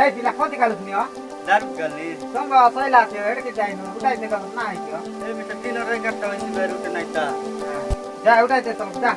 ए पिला कति गालु नि हो दारू गल्ली सँग सैला थियो हेड के जाइनु उठाइ दे गर्न नाइ थियो ए मिस्टर तीन रे गट्टा वैसे बेर उठे नहीं था जा उठाइ दे सँग जा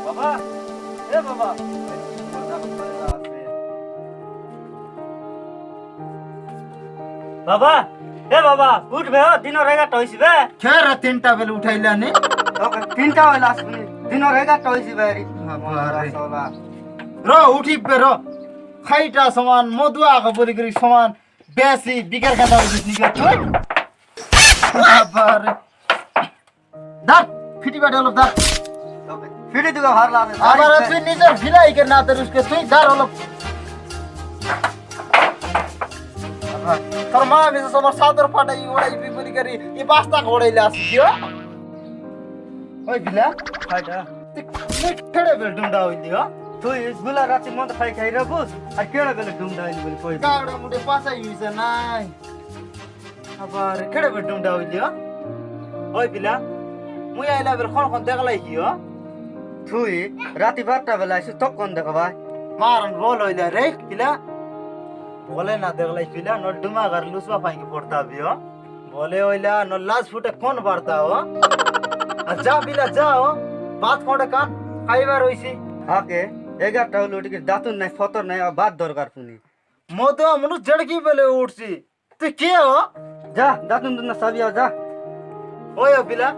बाबा ए बाबा बाबा ए बाबा उठ बे हो दिन रे गट्टा वैसे बे खेर तीनटा बेल उठाइला नि तीनटा वाला सुनी दिन रे गट्टा वैसे बेरी र उठी बे र खाइटा सामान मधुआ को बोली करी सामान बेसी बिगर खादा बिजनी के छोड़ बाबा दात फिटी बाटे लोग दात फिटी दुगा भार लाने आबार तू निजर भिलाई के ना तर उसके सुई दार लोग तर मां में समर सादर फाटाई ओडाई भी बोली करी ये पास्ता घोड़ाई ला सियो ओइ भिला फाटा ठड़े बेल डुंडा होइली हो तू इस गुला राती मन खाई खाई रे बुस आ केड़ा बेले ढूंढा आइली बोली कोई गावडा मुडे पासा युज नाइ आबार केड़े बेल डुंडा होइली हो ओइ बिला मुई आइला बेल कोन देखलाई की हो थुई राती 12टा बेला आइसु तक कोन देखो भाई मारन बोल होइला रे किला बोले ना देखलाई पिला न डुमा घर लुसवा पाई के पड़ता भी हो बोले होइला न लाज फुटे कोन बारता हो जा बिला जाओ बात कोडे कान खाइबार होइसी आके 11टा लोटी के दातुन नहीं फतर नहीं और बात दरकार पुनी मोदो मनु जड़की बेले उठसी तू के हो जा दातुन दुना सभी आ जा ओए बिला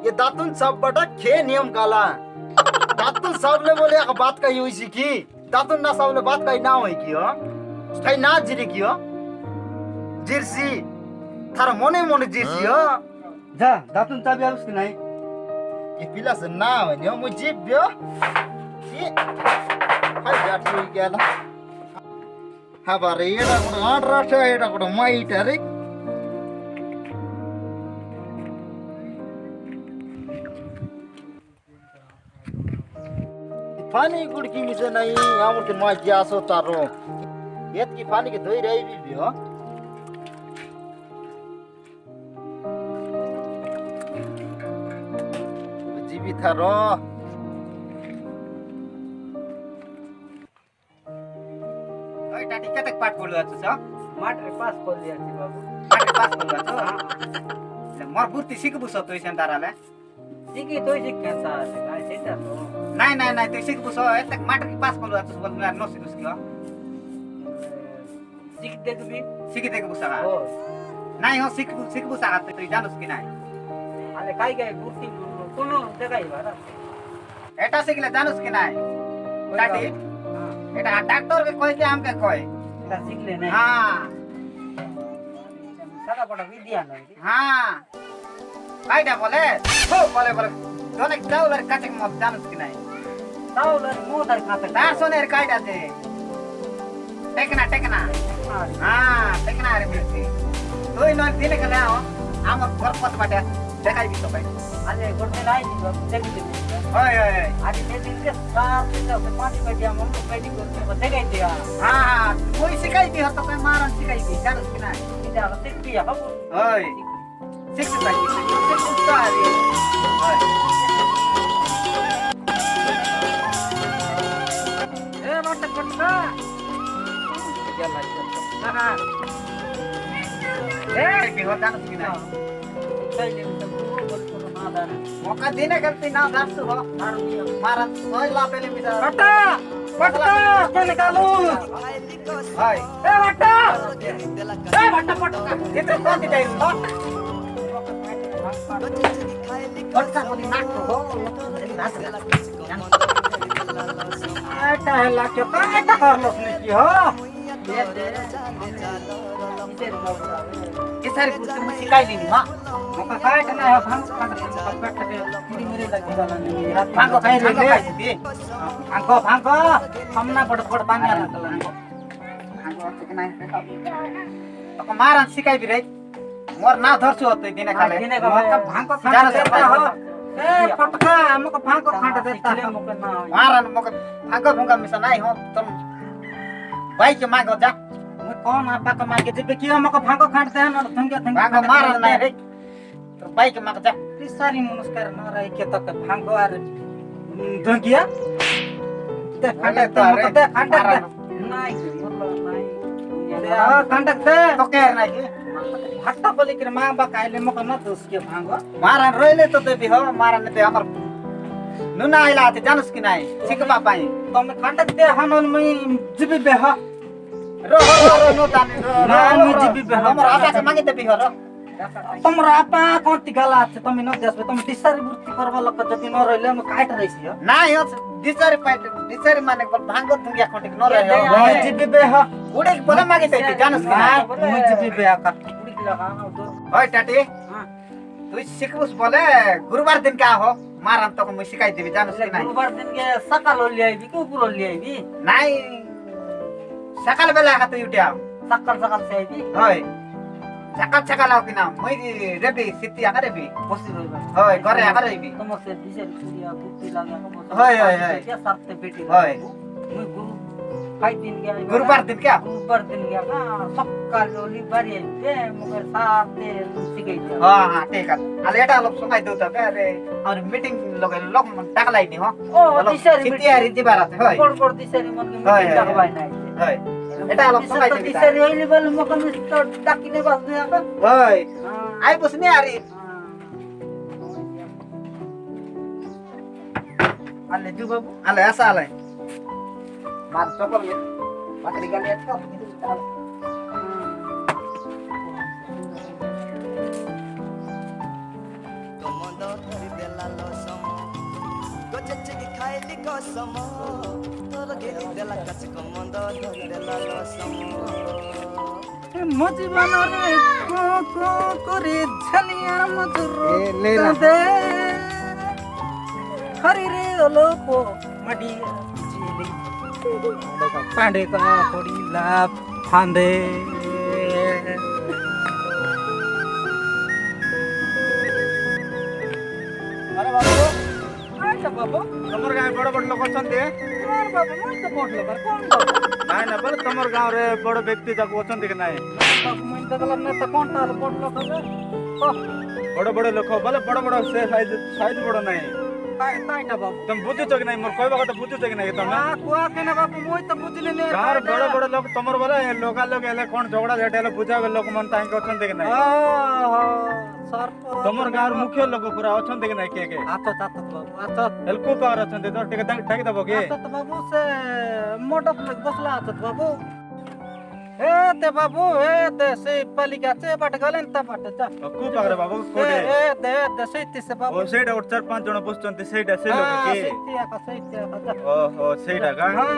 ये दातुन सब बटा खे नियम काला दातुन सबले बोले एक बात कही होइसी की दातुन ना सबले बात कही ना होई की हो कहीं ना जिरी की हो जिरसी थारा मने मने जिरसी हो जा दातुन सभी आ उसकी नहीं ये पिला से ना हो नि मु जिब्यो ये हाय गाठी होई गेला हा बारे एडा कोड आड्रास एडा कोड माइट रे पानी गुड़की मिसे नहीं आमुर के मा ग्यासो तारो येत की पानी के धोई रही भी हो जीवी थारो ओइ टाटी कतक पाट बोलु छ माटर पास कर लिया छी बाबू माटे पास बोलु छ ले मोर बुर्ती सिकबु छ तोइ सेंताराले सिकी तो सिक कैसा है गाय सेटा तो नाही तोइ सिकबु छ एतक माटर की पास बोलु छ बोल ना नो सिकुस की सिक देख भी सिकी देखबु सगा ओ नाही हो सिकबु सगा तोइ जानस की नाही आले काई गाय गुर्ती कोनो देखाई बारा एटा सिकले जानस की नाही टाटी एटा डॉक्टर के कह के हमके कहे ता सिक ले नहीं हां सारा बड़ा विद्या नहीं हां काइडा बोले हो बोले दोने चाउलर काटे मत जानस की नाही ताउलर मोदर खाते तार सोनेर काइडा दे टेकना हां टेकना रे मिर्ची तोइ न दिने के लाओ आम गरपत बाटे देखाइ भी तो भाई आले गोटे लाई देख दे ओए आज ये दिन के साथ तो 5 बजे हम लोग पेडी को देखाई दिया हां कोई सिकाई दी तो मैं मारन सिकाई दी जानस की नाही इधर सिक दिया हम ओए सिक्स भाई सिक्स उठा रे ओए ए मत पटका क्या लाइक हां ए की हो जानस की नाही पहले तो बोल ना दान मौका देने करती ना दास हो मारन सोई ला पहले मिसा पटका के निकालो हाय ए बट्टा पटका इतने कौन दी जाई पटका कोनी नाक हो नाक एटा हला के काटा कर लो ने की हो ये सारी कुछ में सिखाई नहीं मां मौका काट ना है भांग काट के पूरी मेरे लगी वाला नहीं भांग खाई रे भांग हम ना पड़ पानी आला भांग के नहीं तो मारन सिखाई भी रे मोर ना धरछु होते दिने खाले दिने का भांग जाना से हो ए पटका हमको भांग खाट देता है मारन मौका भांग भूंगा मिसा नहीं हो तुम भाई के मांगो जा कौन आपा का मार के जब कि हमको भांगो खाटते हैं ना थंगे भांगो मारन नहीं रे तो भाई के मांग जा सारी नमस्कार ना रही के तक भांगो और धंगिया दे खंडक दे मको दे खंडक दे नाही मतलब नाही दे खंडक दे तो केर नाही की हट्टा बोली कि मां बा काइले मको न दोस के भांगो मारा रोइले तो देबी हो मारा ने ते हमर नुना आइला ते जानस कि नाही सिकबा पाई तमे खंडक दे हनन मई जिबी बे हो रो नो ताने रो मई जिबी बे हमर आपा के मांगे देबी हो रो तमरा आपा कोंती गला छ तमे न देसबे तमे दिसारी बुर्ती करबा लक जति न रहिले म काट रहिसी हो नाही हो दिसारी पाइट दिसारी माने भांगो दुंगिया कोंती न रहे हो मई जिबी बे हो उडे बोला मागे ते जानस कि नाही मई जिबी बे का उडी लगा ना दो ओय टाटी तू सिकबुस बोले गुरुवार दिन का हो मारन तो म सिकाइ देबी जानस कि नाही गुरुवार दिन के सकाल लियाइबी के ऊपर लियाइबी नाही सकाल बेला का तो उठ्या सकाल सकाल से आइबी होय सकाल सकाल आउ किना मै रेबी सिटी आका रेबी बसी रहिबा होय घरे आका रेबी तमसे दिसेल सूर्य बुद्धि लाग्या को होय होय होय क्या साथे बेटी होय मैं गुरु काई दिन गया गुरुवार दिन क्या गुरुवार दिन गया ना सकाल ओली बारी आइबे मगर साथे सिकाइ दिया हां हां ठीक है आले एटा लोग सुनाइ दउ त अरे और मीटिंग लोग टाकलाई नि हो ओ दिसेरी सिटी आ रीति बारा होय कोड दिसेरी मन के मीटिंग टाकबाय नाही होय एटा लोग सुनाइ देबी दिसेरी ओली बल मकन तो डाकिने बसने आका होय आइ बसने आरी आले जु बाबू आले ऐसा आले मार चोकर में पकड़ी गले अच्छा कमंदो धरि देला लसम गजचे की खाइली कसम तोर गेली देला कच कमंदो धरि देला लसम मजीवन रे को करे झलिया मधुर ले दे हरि रे लोपो मडी चिली पांडे का पड़ीला फांदे अरे बाबू आइसा बाबू तमर गाय बड़ बड़ लोग अछंते यार बाबू मैं तो बोट लोग कौन नाही ना बोले तमर गांव रे बड़ व्यक्ति तक अछंते कि नाही बाबू मैं तो गलत न त कोन ताल बड़ लोग रे बड़ बड़ लोग बोले बड़ बड़ से साइज बड़ नाही काइटा बाबू तुम बुझु छ कि नाही मोर कहबा त बुझु छ कि नाही तमे कुआ के ना बाबू मोय त बुझले ने गार बड़ बड़ लोग तमर बोले लोका लोग एले कोन झगड़ा झटेले बुझावे लोग मन ताई के अछंते कि नाही सर तमर गार मुख्य लोग पूरा अछंते कि नाही के आतो तातो बाबू आतो हेल्को पावर अछंते तो टिक ढाकी दबो के आतो बाबू से मोटप लोग बसला आतो बाबू ए ते बाबू ए ते से पालिका से बाट गले न त बाट जा को पावर बाबू कोडे ए ते सेति से बाबू ओ सेडा और 4-5 जण बसचंते सेडा से लोग के सेतिया का ओहो सेडा का हां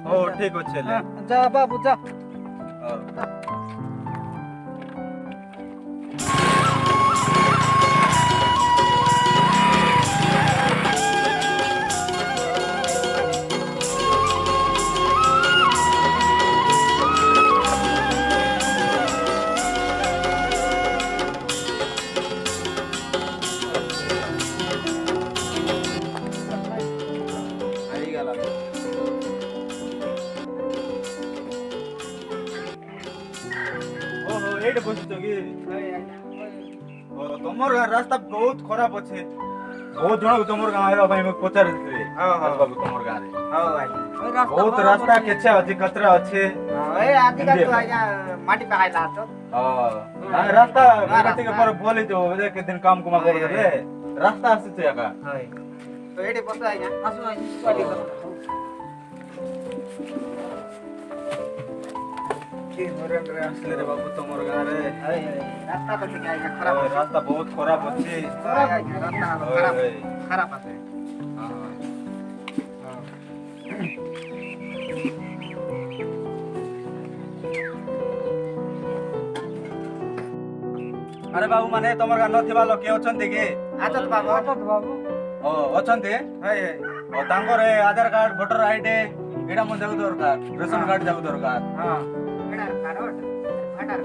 ओ ठीक अछि ले जा बाबू जा एडे बसितो कि तमर रास्ता बहुत खराब अछि बहुत जण तमर गांव आइबा भाई मैं पचार रे हां बाबू तमर गांव रे हां भाई बहुत रास्ता केछे अछि कचरा अछि ए आदि का तो आया माटी पे आइला तो हां रास्ता माटी के पर बोली तो जे के दिन काम कुमा कर दे रास्ता अछि छै का हां तो एडे बस आइया आसु आइ के मोरन रे असले रे बाबू तमर गांव रे हाय रास्ता तो ठीक आइया खराब रास्ता बहुत खराब अछि रास्ता खराब अछि हां अरे बाबू माने तमर गांव नथिबा लोक के अछंती के आतत बाबू ओ अछंती हाय ओ तांगर आधार कार्ड वोटर आईडी एडा मन जागु दरकार रेशन कार्ड जागु दरकार हां एडा कार्ड आधार कार्ड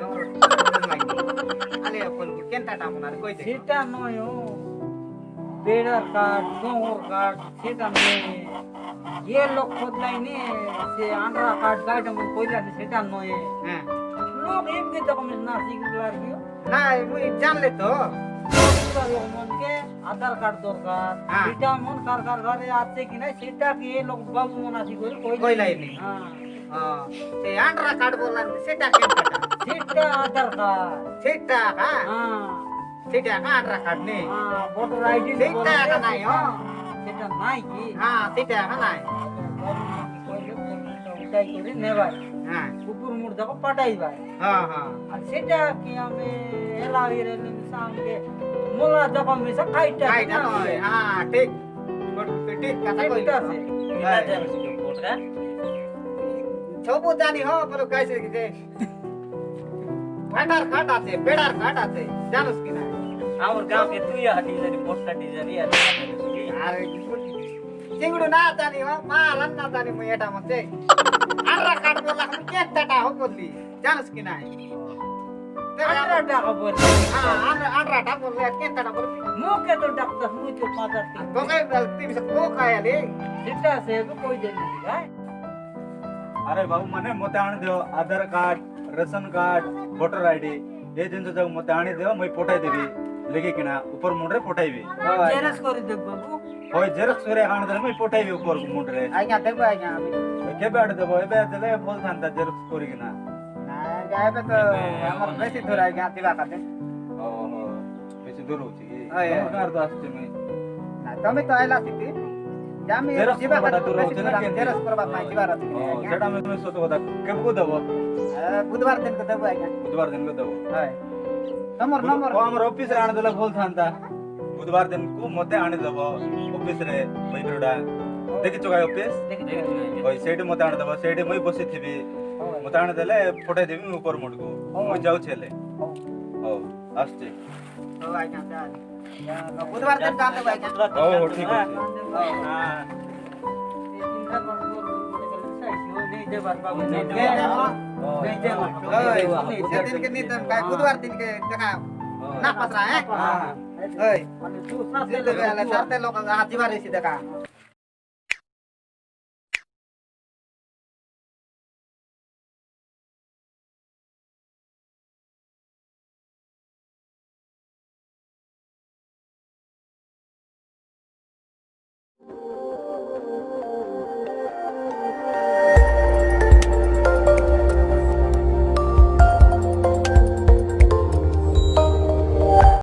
डोर आले अपन केनता टामनार कोइ दे सेटा नयो बेडा कार्ड डोर कार्ड सेटा नय ये लोग खोदलाई ने से आधार कार्ड गाइड में कोइला सेटा नय लोग एम के तो कम ना सिख लागियो ना मुई जान ले तो এবার মনকে আধার কার্ড দরকার হ্যাঁ। এটা মন কার ঘরে আছে কি না সেটা কি এই লোক বাবু মন আসি করে কইলাইনি। হ্যাঁ সেই আন্ডার কার্ড বললাম সেটা কেমন সেটা আধার কার্ড সেটা হ্যাঁ হ্যাঁ সেটা আন্ডার কার্ড নেই হ্যাঁ ভোটার আইডি সেটা একা নাই, হ্যাঁ। সেটা নাই কি হ্যাঁ সেটা নাই উঠাই করে নেবার হ্যাঁ কুকুর মুড় দেখো পাঠাইবার হ্যাঁ হ্যাঁ আর সেটা কি আমি এলাইরে নিমিসামকে মোলা যখন মিশা খাইটা কাইটা নয় হ্যাঁ ঠিক ঠিক কথা কইলি সেটা আছে সবু জানি হো বলো কাইছে যে ভান্ডার কাট আছে বেড়ার কাট আছে জানোস কি না আমার গাঁকে তুই হাঁটি জানি মোটটা ডিজারি আর আর চিংড়ু না জানি হো মালান না জানি মুই এটা মতে আন্ডার কাট বললা আমি কেটাটা হো বললি জানোস কি না আন্ডা টাকা বলে হ্যাঁ আন্ডারটা বললে কেটাটা বলবি মুখে তো ডাক্তার মুই তো পাতার তোকে তুমি সব কো খায়ালি সেটা আছে তো কই জানি ভাই अरे बाबू मने मते आने दियो Aadhaar card ration card voter ID ये जिन जग मते आने दियो मैं पठाई देबी लेके किना ऊपर मुंडरे पठाईबी জেরাস করে দেব বাবু होय जेरक्स करे आने दे मैं पठाईबी ऊपर मुंडरे আইয়া দেখো আইয়া আমি केबे आडे देबो एबे देले बोल थांता जेरक्स करी किना না যাইবে তো আমার বেশি দূর আইয়া দিবা কাতে ओहो बेसी दूर होची की हाय, हाय। कार तो आस्ते मैं না তুমি তো আইলা সিটি জামি Xerox দিবা করবাটা কাতে দূর বেশি হচ্ছে দূর না আমি কেন? জেরক্স করবা পাই দিবার আছে सेटा में तुम्हें सोतो बता केबे को देबो বুধবার দিন কো দেবো আইয়া बुधवार दिन को देबो হয় তোমার নম্বর वो हमर ऑफिस रे आने देले बोल थांता बुधवार दिन को मते आने देबो ऑफिस रे बैबरोडा देखि चोगाय ऑफिस ओय सेठी मते आने देबो सेठी मैं बसी थिबी मते आने देले फटाई देबी ऊपर मुडको मैं जाऊ छेले ओ आस्ते ও আইয়া বুধবার দিন কাম দেবো আইয়া ओ हो ठीक আছে হ্যাঁ চিন্তা করব সাইকেল নেই দেবার বাবু নেই কে দেবো নেই দেবার ওই সেদিন কে নিতম কাই বুধবার দিন কে দেখা না পাসরা হ্যাঁ ওই মানে তুই সাথে দিতে গেলে সাথে লোক হাজিবার এসে দেখা